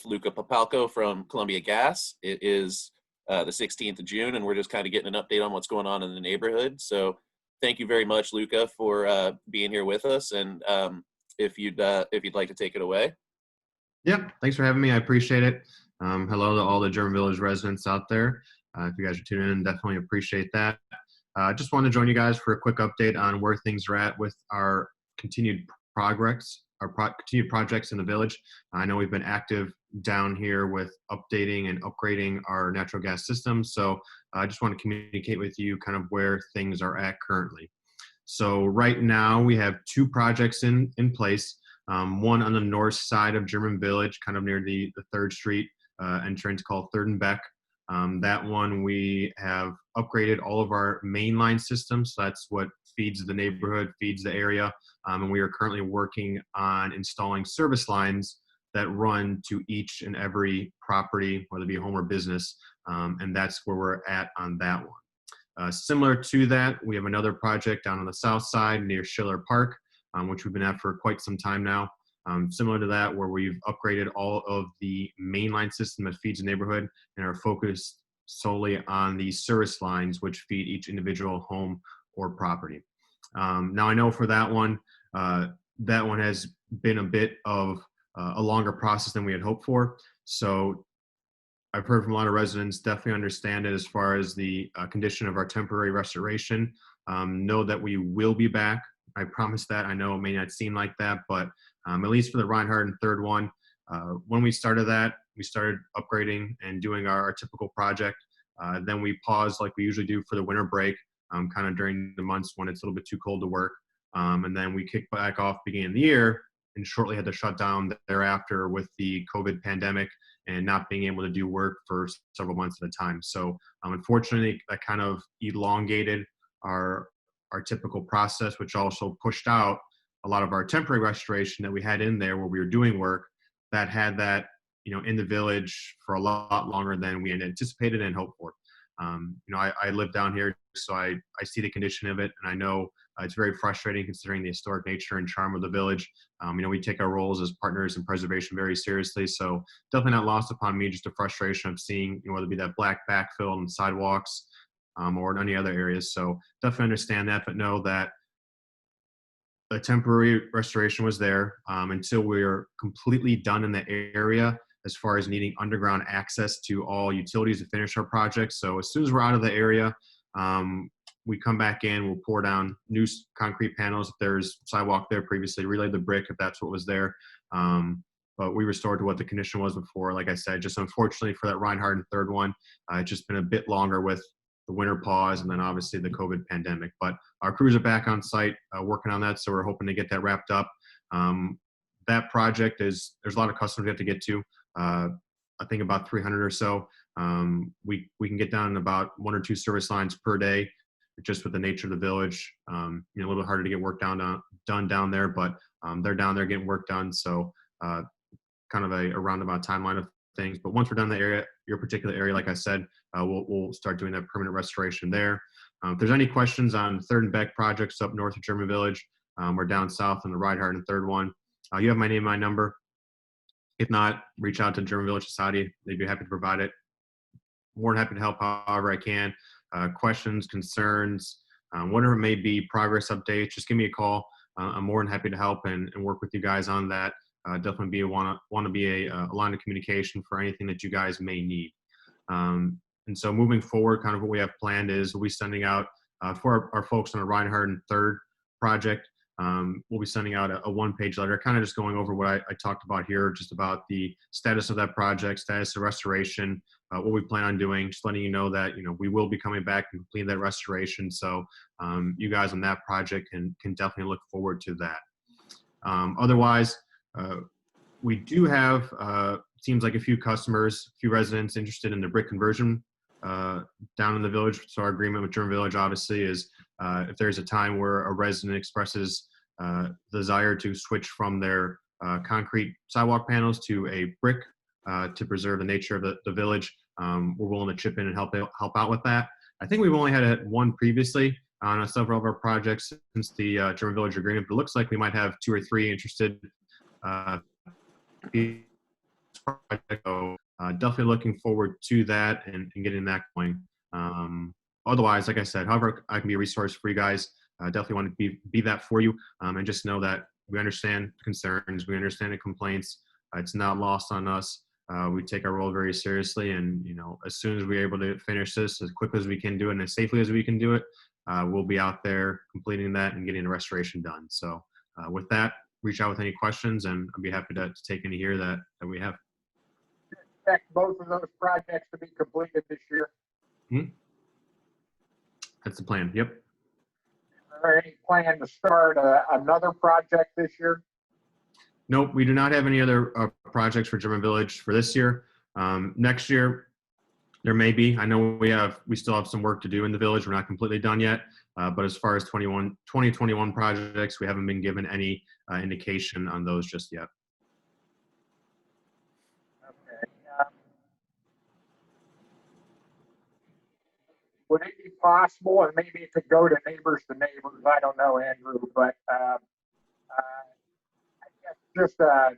Luka Papalko from Columbia Gas. It is the 16th of June, and we're just kind of getting an update on what's going on in the neighborhood. So thank you very much, Luka, for being here with us. And if you'd like to take it away. Yeah, thanks for having me. I appreciate it. Hello to all the German Village residents out there. If you guys are tuning in, definitely appreciate that. Just wanted to join you guys for a quick update on where things are at with our continued progress, continued projects in the village. I know we've been active down here with updating and upgrading our natural gas system. So I just want to communicate with you kind of where things are at currently. So right now we have two projects in place. One on the north side of German Village, kind of near the 3rd Street entrance called 3rd and Beck. That one we have upgraded all of our mainline systems. So that's what feeds the neighborhood, feeds the area. And we are currently working on installing service lines that run to each and every property, whether it be home or business. And that's where we're at on that one. Similar to that, we have another project down on the south side near Schiller Park, which we've been at for quite some time now. Similar to that, where we've upgraded all of the mainline system that feeds the neighborhood and are focused solely on the service lines which feed each individual home or property. Now I know for that one has been a bit of a longer process than we had hoped for. So I've heard from a lot of residents definitely understand it as far as the condition of our temporary restoration. Know that we will be back. I promise that. I know it may not seem like that, but at least for the Reinhardt and 3rd one, when we started that, we started upgrading and doing our typical project. Then we paused like we usually do for the winter break, kind of during the months when it's a little bit too cold to work. And then we kicked back off beginning of the year and shortly had to shut down thereafter with the COVID pandemic and not being able to do work for several months at a time. So unfortunately, that kind of elongated our typical process, which also pushed out a lot of our temporary restoration that we had in there where we were doing work that had that, in the village for a lot longer than we had anticipated and hoped for. I live down here, so I see the condition of it, and I know it's very frustrating considering the historic nature and charm of the village. We take our roles as partners in preservation very seriously, so definitely not lost upon me just the frustration of seeing, whether it be that black backfill and sidewalks or in any other areas. So definitely understand that, but know that the temporary restoration was there until we're completely done in the area as far as needing underground access to all utilities to finish our project. So as soon as we're out of the area, we come back in, we'll pour down new concrete panels if there's sidewalk there previously, relay the brick if that's what was there. But we restored to what the condition was before. Like I said, just unfortunately for that Reinhardt and 3rd one, it's just been a bit longer with the winter pause and then obviously the COVID pandemic. But our crews are back on site working on that, so we're hoping to get that wrapped up. That project there's a lot of customers we have to get to. I think about 300 or so. We can get down in about 1 or 2 service lines per day, just with the nature of the village. A little bit harder to get work done down there, but they're down there getting work done. So kind of a roundabout timeline of things. But once we're done in the area, your particular area, like I said, we'll start doing that permanent restoration there. If there's any questions on 3rd and Beck projects up north of German Village or down south on the Reinhardt and 3rd one, you have my name, my number. If not, reach out to German Village Society. They'd be happy to provide it. More than happy to help however I can. Questions, concerns, whatever it may be, progress updates, just give me a call. I'm more than happy to help and work with you guys on that. Definitely want to be a line of communication for anything that you guys may need. And so moving forward, kind of what we have planned is we'll be sending out for our folks on the Reinhardt and 3rd project. We'll be sending out a one-page letter, kind of just going over what I talked about here, just about the status of that project, status of restoration, what we plan on doing, just letting you know that, we will be coming back and completing that restoration. So you guys on that project can definitely look forward to that. Otherwise, we do have, seems like a few customers, a few residents interested in the brick conversion down in the village. So our agreement with German Village obviously is if there's a time where a resident expresses desire to switch from their concrete sidewalk panels to a brick to preserve the nature of the village, we're willing to chip in and help out with that. I think we've only had one previously on several of our projects since the German Village agreement, but it looks like we might have 2 or 3 interested project. So definitely looking forward to that and getting that going. Otherwise, like I said, however I can be a resource for you guys, definitely want to be that for you, and just know that we understand the concerns, we understand the complaints. It's not lost on us. We take our role very seriously, and as soon as we're able to finish this as quickly as we can do it and as safely as we can do it, we'll be out there completing that and getting the restoration done. So with that, reach out with any questions, and I'll be happy to take any here that we have. Expect both of those projects to be completed this year. That's the plan. Yep. Is there any plan to start another project this year? Nope, we do not have any other projects for German Village for this year. Next year, there may be. I know we still have some work to do in the village. We're not completely done yet. But as far as 2021 projects, we haven't been given any indication on those just yet. Okay. Would it be possible, and maybe it could go to neighbors, I don't know, Andrew, but I guess just a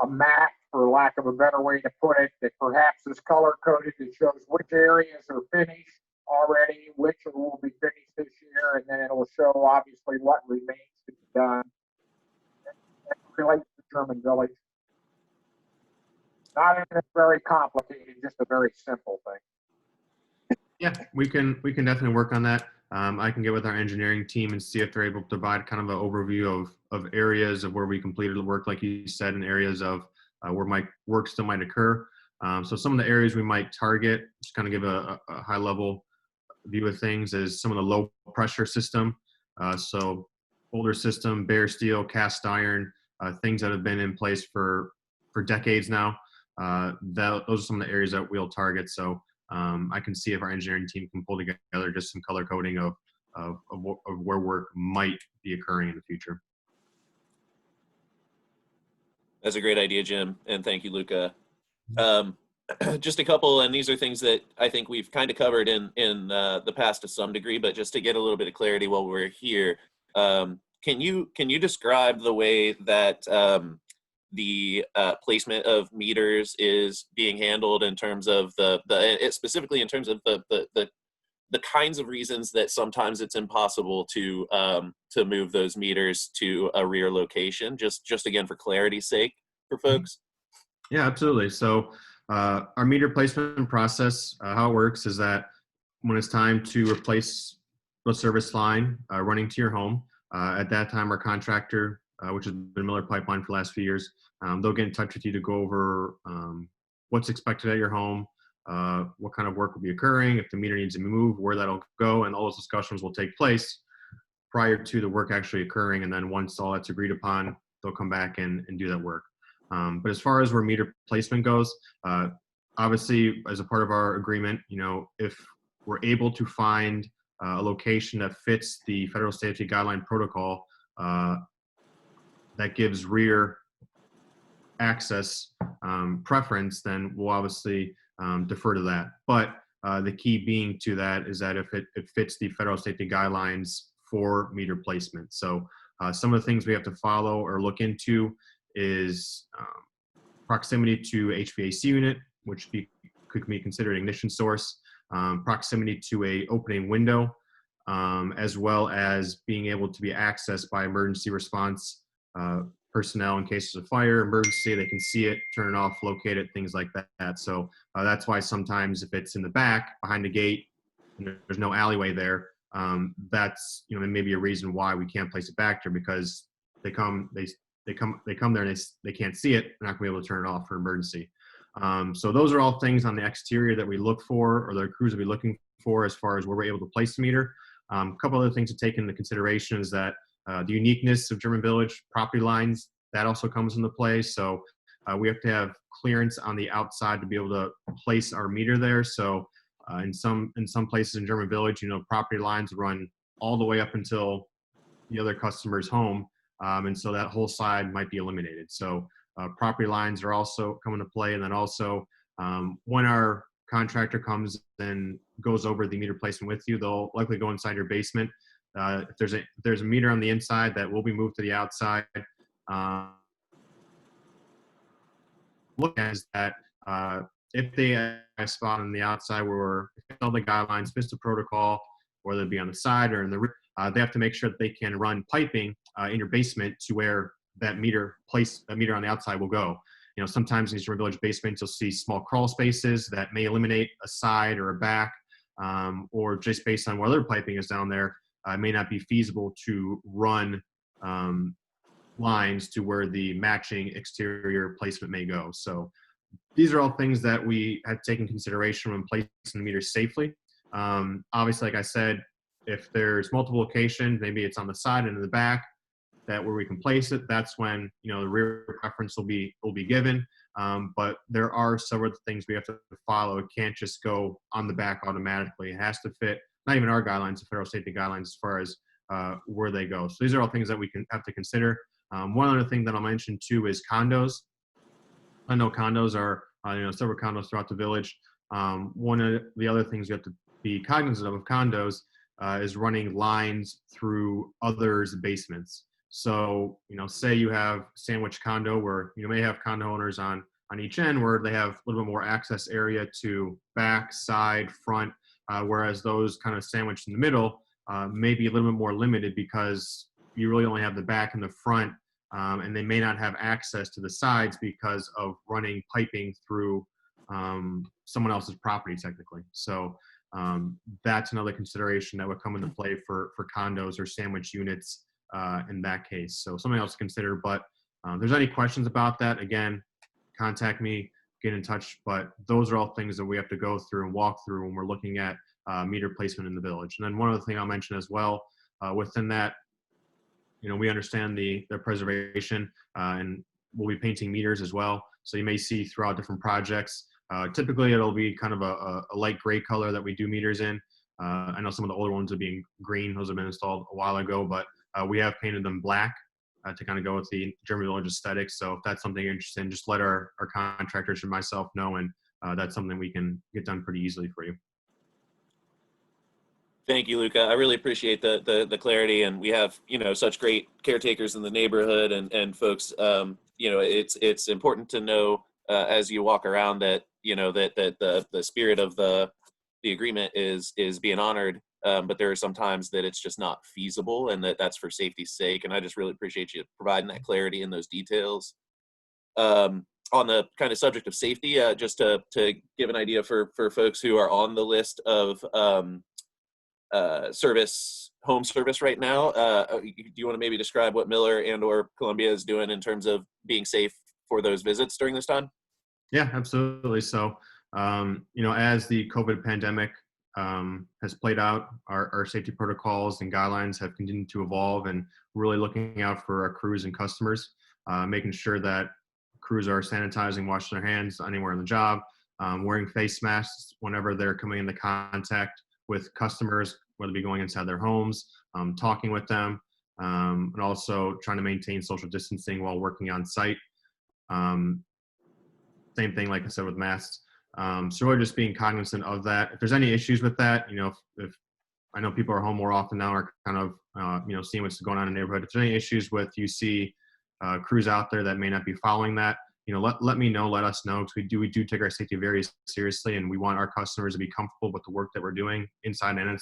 map, for lack of a better way to put it, that perhaps is color coded that shows which areas are finished already, which will be finished this year, and then it will show obviously what remains to be done. That relates to German Village. Not anything very complicated, just a very simple thing. Yeah, we can definitely work on that. I can get with our engineering team and see if they're able to provide kind of an overview of areas of where we completed the work, like you said, and areas of where my work still might occur. So some of the areas we might target, just kind of give a high level view of things, is some of the low pressure system. So older system, bare steel, cast iron, things that have been in place for decades now. Those are some of the areas that we'll target. So I can see if our engineering team can pull together just some color coding of where work might be occurring in the future. That's a great idea, Jim, and thank you, Luka. Just a couple, and these are things that I think we've kind of covered in the past to some degree, but just to get a little bit of clarity while we're here, can you describe the way that the placement of meters is being handled in terms of specifically in terms of the kinds of reasons that sometimes it's impossible to move those meters to a rear location, just again for clarity's sake for folks? Yeah, absolutely. So our meter placement process, how it works is that when it's time to replace the service line running to your home, at that time our contractor, which has been Miller Pipeline for the last few years, they'll get in touch with you to go over what's expected at your home, what kind of work will be occurring, if the meter needs to be moved, where that'll go, and all those discussions will take place prior to the work actually occurring. And then once all that's agreed upon, they'll come back and do that work. But as far as where meter placement goes, obviously as a part of our agreement, if we're able to find a location that fits the Federal Safety Guideline protocol that gives rear access preference, then we'll obviously defer to that. But the key being to that is that if it fits the Federal Safety Guidelines for meter placement. So some of the things we have to follow or look into is proximity to HVAC unit, which could be considered ignition source, proximity to a opening window, as well as being able to be accessed by emergency response personnel in cases of fire, emergency. They can see it, turn it off, locate it, things like that. So that's why sometimes if it's in the back behind the gate, and there's no alleyway there, that's maybe a reason why we can't place it back there, because they come there and they can't see it. They're not gonna be able to turn it off for emergency. So those are all things on the exterior that we look for, or the crews will be looking for as far as where we're able to place the meter. A couple other things to take into consideration is that the uniqueness of German Village property lines, that also comes into play. So we have to have clearance on the outside to be able to place our meter there. So in some places in German Village, property lines run all the way up until the other customer's home. And so that whole side might be eliminated. So property lines are also come into play. And then also when our contractor comes and goes over the meter placement with you, they'll likely go inside your basement. If there's a meter on the inside, that will be moved to the outside. look at is that if they have a spot on the outside where all the guidelines, fits the protocol, whether it be on the side or in the rear, they have to make sure that they can run piping in your basement to where that meter on the outside will go. Sometimes in these German Village basements, you'll see small crawl spaces that may eliminate a side or a back, or just based on what other piping is down there, it may not be feasible to run lines to where the matching exterior placement may go. So these are all things that we have taken consideration when placing the meters safely. Obviously, like I said, if there's multiple locations, maybe it's on the side and in the back, that where we can place it, that's when the rear preference will be given. But there are several things we have to follow. It can't just go on the back automatically. It has to fit not even our guidelines, the federal safety guidelines, as far as where they go. So these are all things that we can have to consider. One other thing that I'll mention too is condos. I know condos are several condos throughout the village. One of the other things you have to be cognizant of condos is running lines through others' basements. So, say you have sandwich condo where you may have condo owners on each end where they have a little bit more access area to back, side, front, whereas those kind of sandwiched in the middle may be a little bit more limited because you really only have the back and the front, and they may not have access to the sides because of running piping through someone else's property technically. So that's another consideration that would come into play for condos or sandwich units in that case. So something else to consider. But if there's any questions about that, again, contact me, get in touch. But those are all things that we have to go through and walk through when we're looking at meter placement in the village. And then one other thing I'll mention as well, within that, we understand the preservation and we'll be painting meters as well. So you may see throughout different projects, typically it'll be kind of a light gray color that we do meters in. I know some of the older ones are being green. Those have been installed a while ago, but we have painted them black to kind of go with the German Village aesthetics. So if that's something you're interested in, just let our contractors and myself know, and that's something we can get done pretty easily for you. Thank you, Luka. I really appreciate the clarity, and we have such great caretakers in the neighborhood and folks. It's important to know as you walk around that that the spirit of the agreement is being honored. But there are some times that it's just not feasible, and that's for safety's sake. And I just really appreciate you providing that clarity and those details. On the kind of subject of safety, just to give an idea for folks who are on the list of home service right now, do you want to maybe describe what Miller and or Columbia is doing in terms of being safe for those visits during this time? Yeah, absolutely. So, as the COVID pandemic has played out, our safety protocols and guidelines have continued to evolve, and really looking out for our crews and customers, making sure that crews are sanitizing, washing their hands anywhere on the job, wearing face masks whenever they're coming into contact with customers, whether it be going inside their homes, talking with them, and also trying to maintain social distancing while working on site. Same thing, like I said, with masks. So really just being cognizant of that. If there's any issues with that, if I know people are home more often now, are kind of, seeing what's going on in the neighborhood. If there's any issues with, you see crews out there that may not be following that, let me know, let us know, because we do take our safety very seriously, and we want our customers to be comfortable with the work that we're doing inside and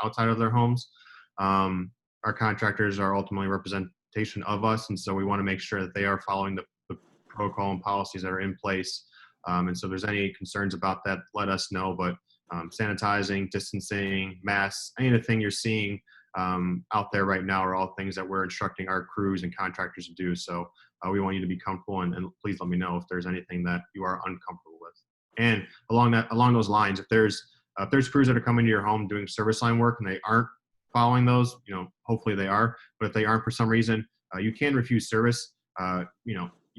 outside of their homes. Our contractors are ultimately a representation of us, and so we want to make sure that they are following the protocol and policies that are in place. And so if there's any concerns about that, let us know. But sanitizing, distancing, masks, anything you're seeing out there right now are all things that we're instructing our crews and contractors to do. So we want you to be comfortable, and please let me know if there's anything that you are uncomfortable with. And along those lines, if there's crews that are coming to your home doing service line work and they aren't following those, hopefully they are. But if they aren't for some reason, you can refuse service.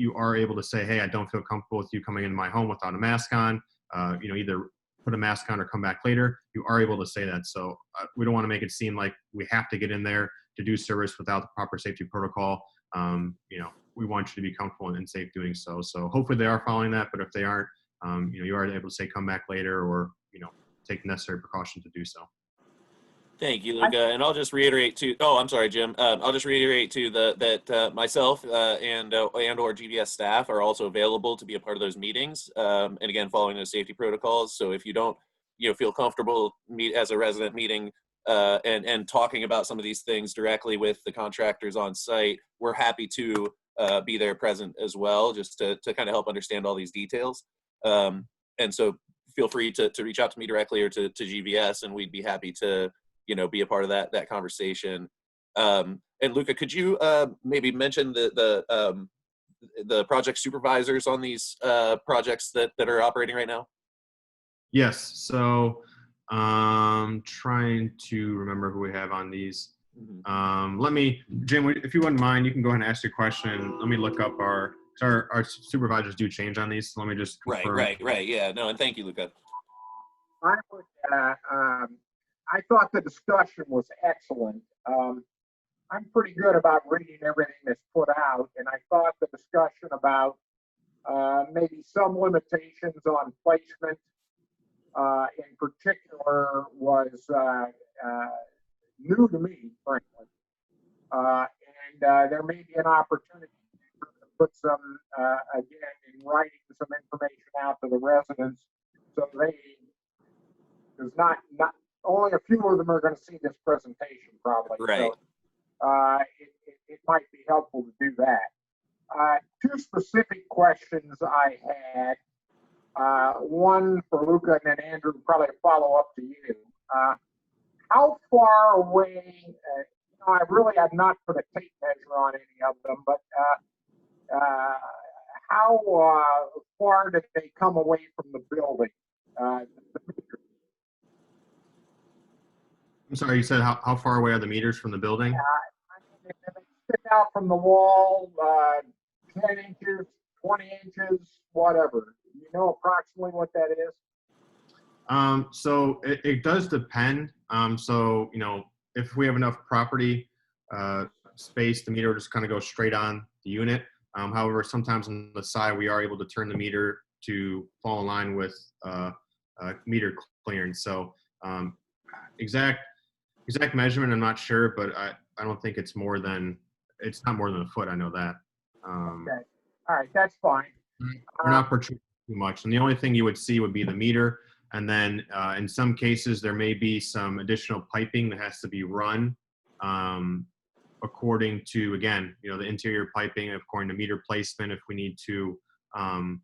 You are able to say, hey, I don't feel comfortable with you coming into my home without a mask on. Either put a mask on or come back later. You are able to say that. So we don't want to make it seem like we have to get in there to do service without the proper safety protocol. We want you to be comfortable and safe doing so. So hopefully they are following that. But if they aren't, you are able to say come back later, or take the necessary precautions to do so. Thank you, Luca. And I'll just reiterate to. Oh, I'm sorry, Jim. I'll just reiterate to that myself and or GVS staff are also available to be a part of those meetings. And again, following those safety protocols. So if you don't, feel comfortable meet as a resident meeting and talking about some of these things directly with the contractors on site, we're happy to be there present as well, just to kind of help understand all these details. And so feel free to reach out to me directly or to GVS, and we'd be happy to be a part of that conversation. And Luca, could you maybe mention the project supervisors on these projects that are operating right now? Yes. So trying to remember who we have on these. Let me, Jim, if you wouldn't mind, you can go ahead and ask your question. Let me look up our supervisors do change on these. So let me just confirm. Right. Yeah. No, and thank you, Luca. I thought the discussion was excellent. I'm pretty good about reading everything that's put out, and I thought the discussion about maybe some limitations on placement in particular was new to me, frankly. And there may be an opportunity to put some, again, in writing some information out to the residents so there's not only a few of them are going to see this presentation probably. Right. So it might be helpful to do that. Two specific questions I had. One for Luca and then Andrew, probably a follow up to you. How far away, I really have not put a tape measure on any of them, but how far did they come away from the building? I'm sorry, you said how far away are the meters from the building? If they stick out from the wall 10 inches, 20 inches, whatever. You know approximately what that is? So it does depend. So, if we have enough property space, the meter will just kind of go straight on the unit. However, sometimes on the side, we are able to turn the meter to fall in line with meter clearance. So exact measurement, I'm not sure, but I don't think it's not more than a foot. I know that. Okay. All right. That's fine. We're not protruding too much. And the only thing you would see would be the meter. And then in some cases, there may be some additional piping that has to be run according to, again, the interior piping, according to meter placement, if we need to kind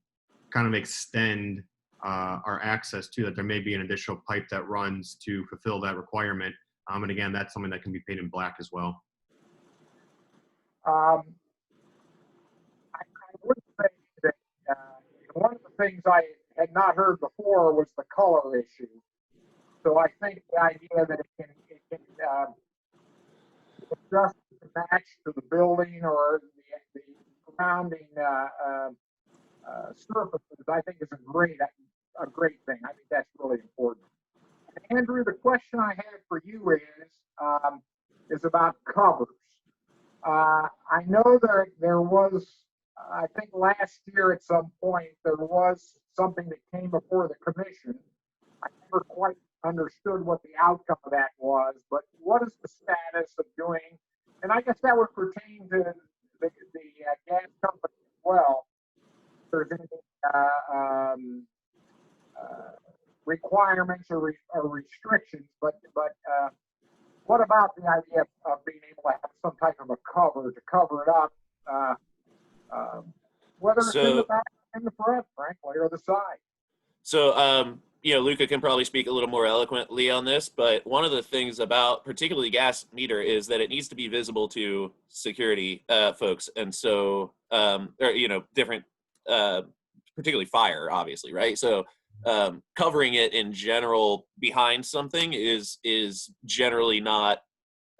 of extend our access to that, there may be an additional pipe that runs to fulfill that requirement. And again, that's something that can be paid in black as well. I would say that one of the things I had not heard before was the color issue. So I think the idea that it can adjust to match to the building or the surrounding surfaces, I think is a great thing. I think that's really important. And Andrew, the question I had for you is about covers. I know there was, I think last year at some point, there was something that came before the commission. I never quite understood what the outcome of that was, but what is the status of doing, and I guess that would pertain to the gas company as well, if there's any requirements or restrictions, but what about the idea of being able to have some type of a cover to cover it up, whether it's in the back, in the front, frankly, or the side? So, Luca can probably speak a little more eloquently on this, but one of the things about particularly gas meter is that it needs to be visible to security folks. And so, different, particularly fire, obviously, right? So covering it in general behind something is generally not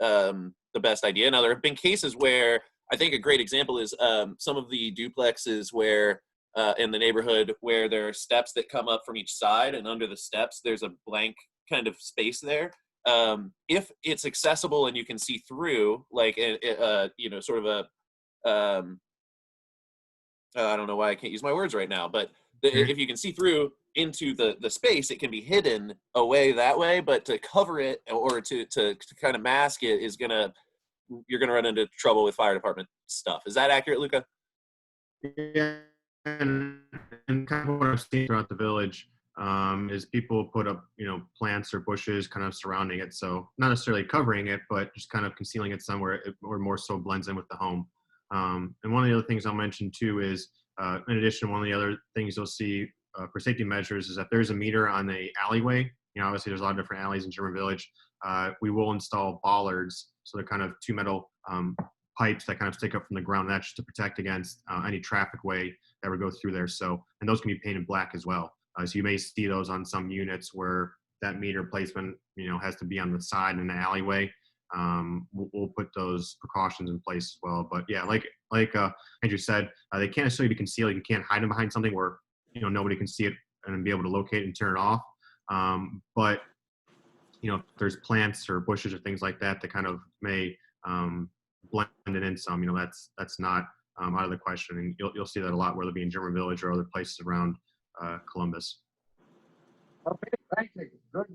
the best idea. Now, there have been cases where I think a great example is some of the duplexes where in the neighborhood where there are steps that come up from each side, and under the steps there's a blank kind of space there. If it's accessible and you can see through, like sort of a I don't know why I can't use my words right now, but if you can see through into the space, it can be hidden away that way, but to cover it or to kind of mask it you're gonna run into trouble with fire department stuff. Is that accurate, Luka? Yeah, and kind of what I've seen throughout the village is people put up, plants or bushes kind of surrounding it. So not necessarily covering it, but just kind of concealing it somewhere or more so blends in with the home. And one of the other things I'll mention too is, in addition, one of the other things you'll see for safety measures is that there's a meter on the alleyway. Obviously there's a lot of different alleys in German Village. We will install bollards. So they're kind of two metal pipes that kind of stick up from the ground. That's just to protect against any traffic way that would go through there. So, and those can be painted black as well. So you may see those on some units where that meter placement, has to be on the side in the alleyway. We'll put those precautions in place as well. But yeah, like Andrew said, they can't necessarily be concealed. You can't hide them behind something where, nobody can see it and be able to locate it and turn it off. But, if there's plants or bushes or things like that that kind of may blend it in some, that's not out of the question. And you'll see that a lot, whether it be in German Village or other places around Columbus. Okay, thank you. Good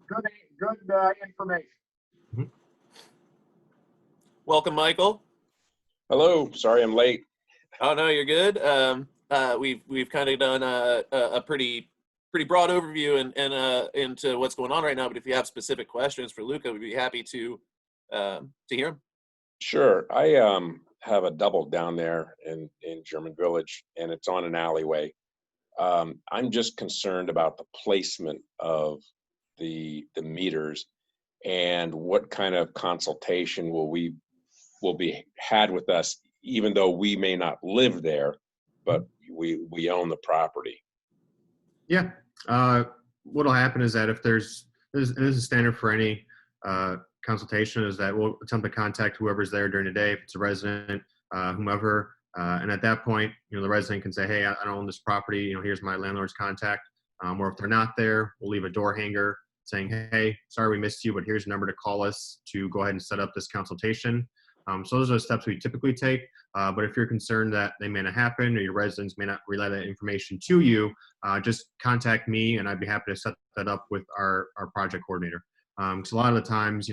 information. Mm-hmm. Welcome, Michael. Hello. Sorry I'm late. Oh no, you're good. We've kind of done a pretty broad overview and into what's going on right now. But if you have specific questions for Luka, we'd be happy to hear them. Sure. I have a double down there in German Village, and it's on an alleyway. I'm just concerned about the placement of the meters and what kind of consultation will be had with us, even though we may not live there, but we own the property. Yeah. What'll happen is that if this is standard for any consultation, is that we'll attempt to contact whoever's there during the day, if it's a resident, whomever. And at that point, the resident can say, hey, I don't own this property. Here's my landlord's contact. Or if they're not there, we'll leave a door hanger saying, hey, sorry we missed you, but here's a number to call us to go ahead and set up this consultation. So those are the steps we typically take. But if you're concerned that they may not happen or your residents may not relay that information to you, just contact me and I'd be happy to set that up with our project coordinator. Because a lot of the times,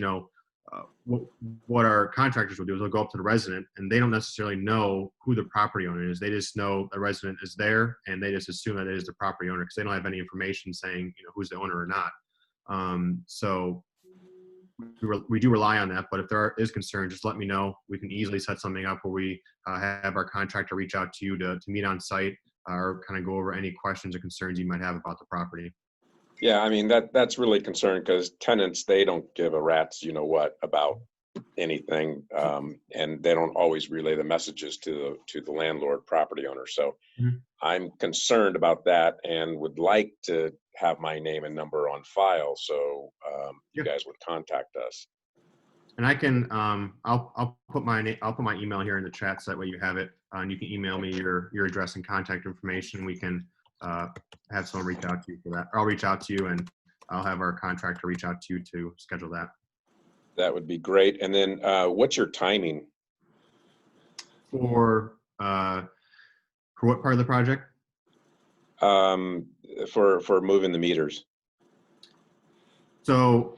what our contractors will do is they'll go up to the resident and they don't necessarily know who the property owner is. They just know the resident is there and they just assume that it is the property owner because they don't have any information saying, who's the owner or not. So we do rely on that, but if there is concern, just let me know. We can easily set something up where we have our contractor reach out to you to meet on site or kind of go over any questions or concerns you might have about the property. Yeah, I mean, that's really concerning because tenants, they don't give a rat's what about anything, and they don't always relay the messages to the landlord property owner. So I'm concerned about that and would like to have my name and number on file so you guys would contact us. And I can I'll put my email here in the chat so that way you have it, and you can email me your address and contact information. We can have someone reach out to you for that. Or I'll reach out to you and I'll have our contractor reach out to you to schedule that. That would be great. And then what's your timing? For what part of the project? For moving the meters. So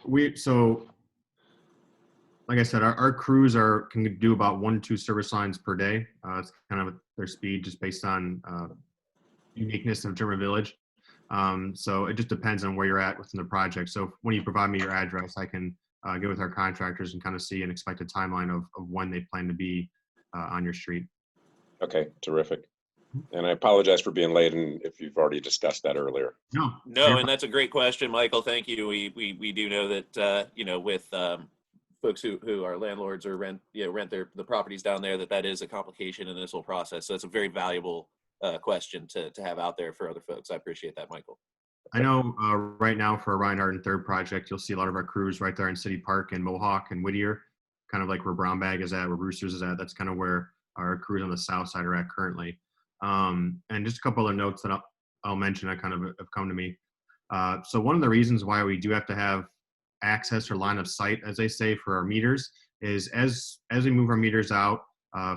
like I said, our crews can do about 1 to 2 service lines per day. It's kind of their speed just based on uniqueness of German Village. So it just depends on where you're at within the project. So when you provide me your address, I can get with our contractors and kind of see an expected timeline of when they plan to be on your street. Okay, terrific. And I apologize for being late and if you've already discussed that earlier. No, and that's a great question, Michael. Thank you. We do know that, with folks who are landlords or rent the properties down there, that is a complication in this whole process. So it's a very valuable question to have out there for other folks. I appreciate that, Michael. I know right now for our Reinhardt and Third project, you'll see a lot of our crews right there in City Park and Mohawk and Whittier, kind of like where Brown Bag is at, where Brewster's is at. That's kind of where our crews on the south side are at currently. And just a couple other notes that I'll mention that kind of have come to me. So one of the reasons why we do have to have access or line of sight, as they say, for our meters is as we move our meters out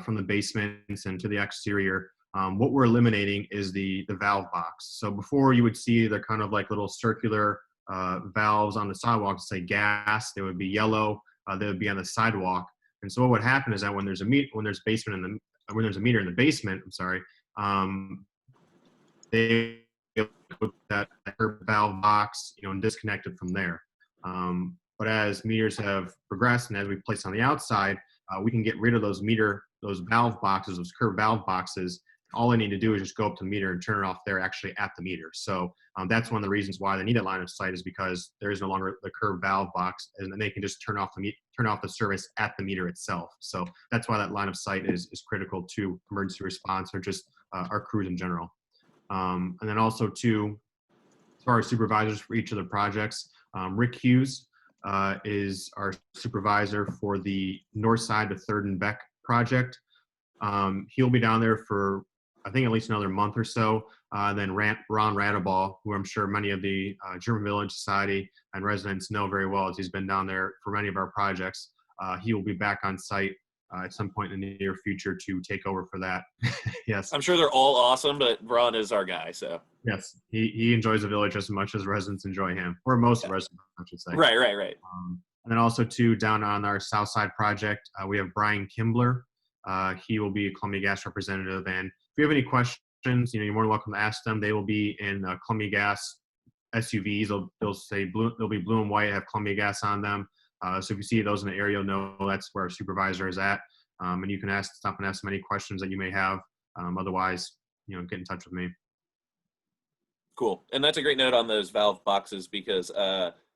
from the basements and to the exterior, What we're eliminating is the valve box. So before you would see they're kind of like little circular valves on the sidewalk to say gas. They would be yellow. They would be on the sidewalk. And so what would happen is that when there's a meter in the basement, they put that valve box, and disconnect it from there. But as meters have progressed and as we place on the outside, we can get rid of those valve boxes, those curved valve boxes. All I need to do is just go up to the meter and turn it off there, actually at the meter. So that's one of the reasons why they need a line of sight, is because there is no longer the curved valve box, and then they can just turn off the service at the meter itself. So that's why that line of sight is critical to emergency response, or just our crews in general. And then also too, as far as supervisors for each of the projects, Rick Hughes is our supervisor for the north side to 3rd and Beck project. He'll be down there for, I think, at least another month or so. Then Ron Radeball, who I'm sure many of the German Village Society and residents know very well, as he's been down there for many of our projects. He will be back on site at some point in the near future to take over for that. Yes. I'm sure they're all awesome, but Ron is our guy, so. Yes, he enjoys the village as much as residents enjoy him, or most residents, I should say. Right. And then also too, down on our South Side project, we have Brian Kimbler. He will be a Columbia Gas representative, and if you have any questions, you're more than welcome to ask them. They will be in Columbia Gas SUVs. They'll be blue and white, have Columbia Gas on them. So if you see those in the area, you'll know that's where our supervisor is at. And you can stop and ask them any questions that you may have. Otherwise, get in touch with me. Cool. And that's a great note on those valve boxes, because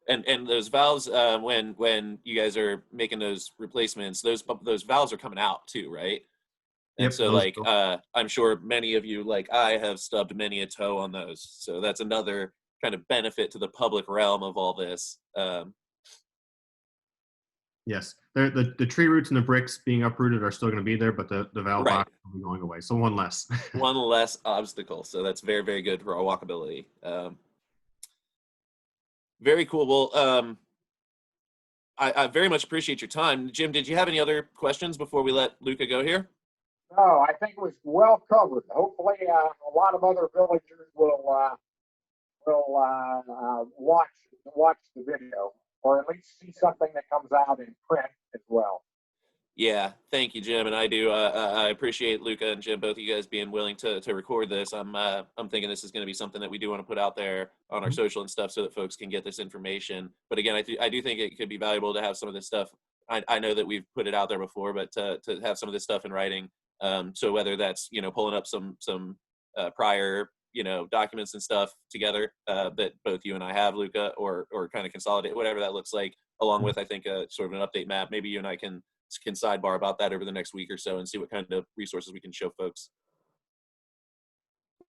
and those valves, when you guys are making those replacements, those valves are coming out too, right? And Yep, so I'm sure many of you, like I, have stubbed many a toe on those. So that's another kind of benefit to the public realm of all this. Yes, the tree roots and the bricks being uprooted are still going to be there, but the valve box will be going away. So one less. One less obstacle. So that's very, very good for our walkability. Very cool. Well, I very much appreciate your time. Jim, did you have any other questions before we let Luka go here? No, I think it was well covered. Hopefully, a lot of other villagers will watch the video, or at least see something that comes out in print as well. Yeah, thank you, Jim, and I do. I appreciate Luka and Jim, both of you guys, being willing to record this. I'm thinking this is going to be something that we do want to put out there on our social and stuff, so that folks can get this information. But again, I do think it could be valuable to have some of this stuff. I know that we've put it out there before, but to have some of this stuff in writing. So whether that's pulling up some prior documents and stuff together that both you and I have, Luka, or kind of consolidate, whatever that looks like, along with, I think, sort of an update map. Maybe you and I can sidebar about that over the next week or so and see what kind of resources we can show folks.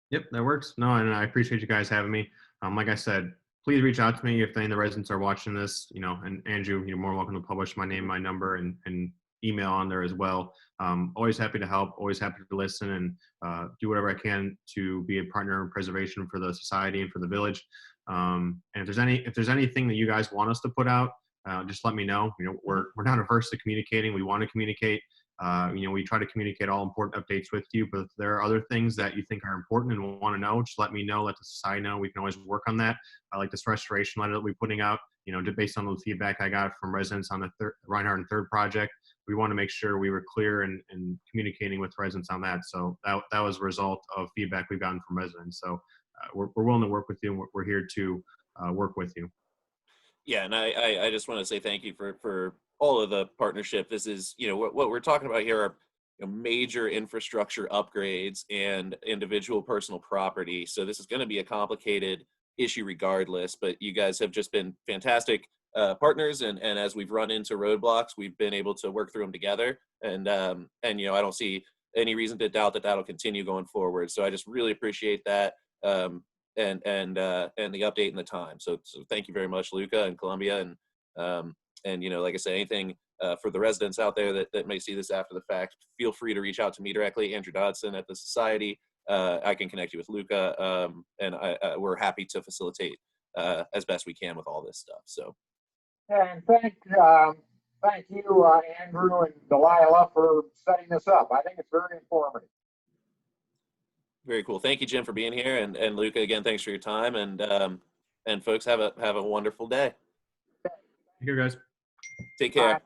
Yep, that works. No, and I appreciate you guys having me. Like I said, please reach out to me if any of the residents are watching this, and Andrew, you're more welcome to publish my name, my number, and email on there as well. Always happy to help, always happy to listen, and do whatever I can to be a partner in preservation for the society and for the village. And if there's anything that you guys want us to put out, just let me know. We're not averse to communicating. We want to communicate. We try to communicate all important updates with you, but if there are other things that you think are important and want to know, just let me know, let the society know. We can always work on that. I like this restoration letter that we're putting out, based on the feedback I got from residents on the Reinhardt and Third project. We want to make sure we were clear and communicating with residents on that. So that was a result of feedback we've gotten from residents. So we're willing to work with you, and we're here to work with you. Yeah, and I just want to say thank you for all of the partnership. This is, what we're talking about here are major infrastructure upgrades and individual personal property. So this is going to be a complicated issue regardless, but you guys have just been fantastic partners, and as we've run into roadblocks, we've been able to work through them together, and I don't see any reason to doubt that that'll continue going forward. So I just really appreciate that. And the update and the time. So thank you very much, Luka and Columbia, and like I said, anything for the residents out there that may see this after the fact, feel free to reach out to me directly, Andrew Dodson at the Society. I can connect you with Luka, and we're happy to facilitate as best we can with all this stuff. So, and thank you, Andrew and Delilah, for setting this up. I think it's very informative. Very cool. Thank you, Jim, for being here, and Luka, again, thanks for your time, and folks, have a wonderful day. Here, guys. Take care. Bye.